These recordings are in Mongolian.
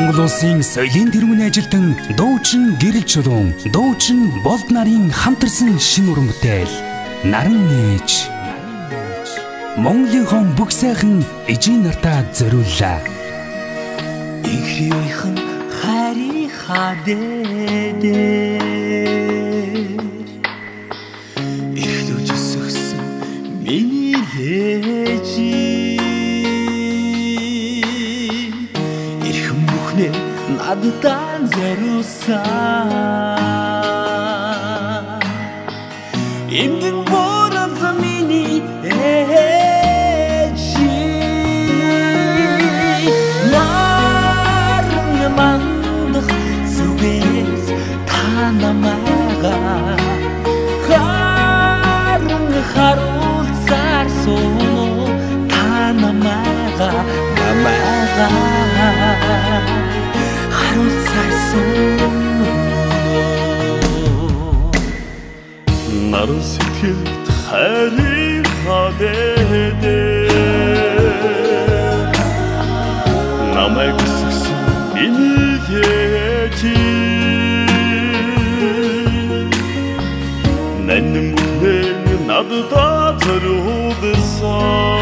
Монгол улсын соёлын тэргүүний ажилтан дуучин Гэрэл Чулуун, дуучин Болд нарын хамтарсан шинэ уран бүтээл Наран нээж Монголын хон бүх сайхан эжийн нартаа зориуллаа. Ихрийхэн харийнхаа дээр ихдүүж өсгсөн миний ээж ирхэн бүхнээ надад зориулсан эндэн борол миний ээж наран мандах зүгээс та намайгаа харуулцаар сууно та намайгаа харуулцаар сууно наран сэтгэлд хайрынхаа дээр намайг өсгсөн миний ээж нанин бүхнээ надад зориулсан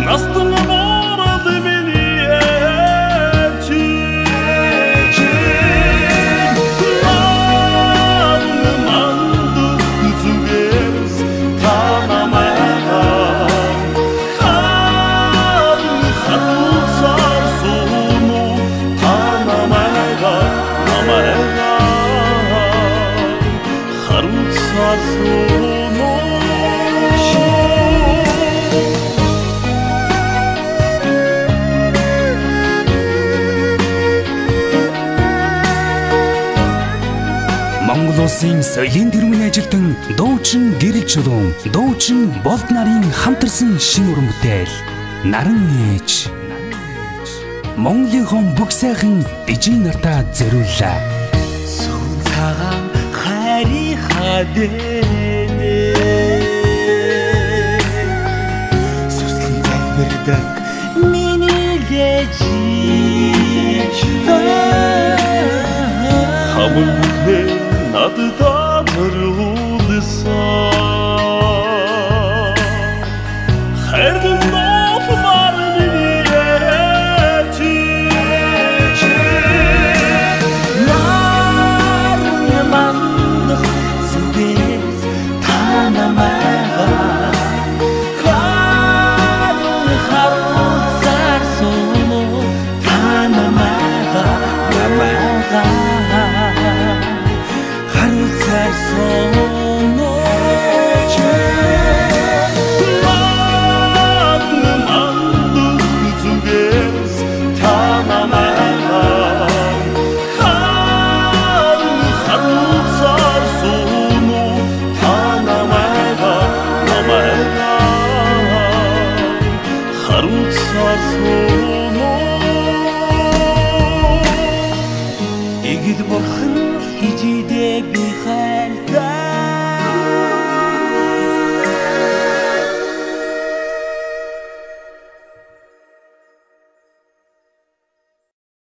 настан борол миний ээж мандах зүгээс та намайгаа харуулцаар сууно та намайгаа харуулцаар сууно Монгол улсын соёлын тэргүүний ажилтан дуучин Гэрэл Чулуун, дуучин Болд нарын хамтарсан шинэ уран бүтээл Наран нээж Монголын хон бүх сайхан эжийн нартаа зориуллаа. Сүн цагаан харийнхаа дээр сүслэн залбирдаг миний ээж хамаг бүхнээ надад зориулсан хайрдан нотмар миний ээж наран мандах зүгээс та намайгаа харуулцаар сууно та намайгаа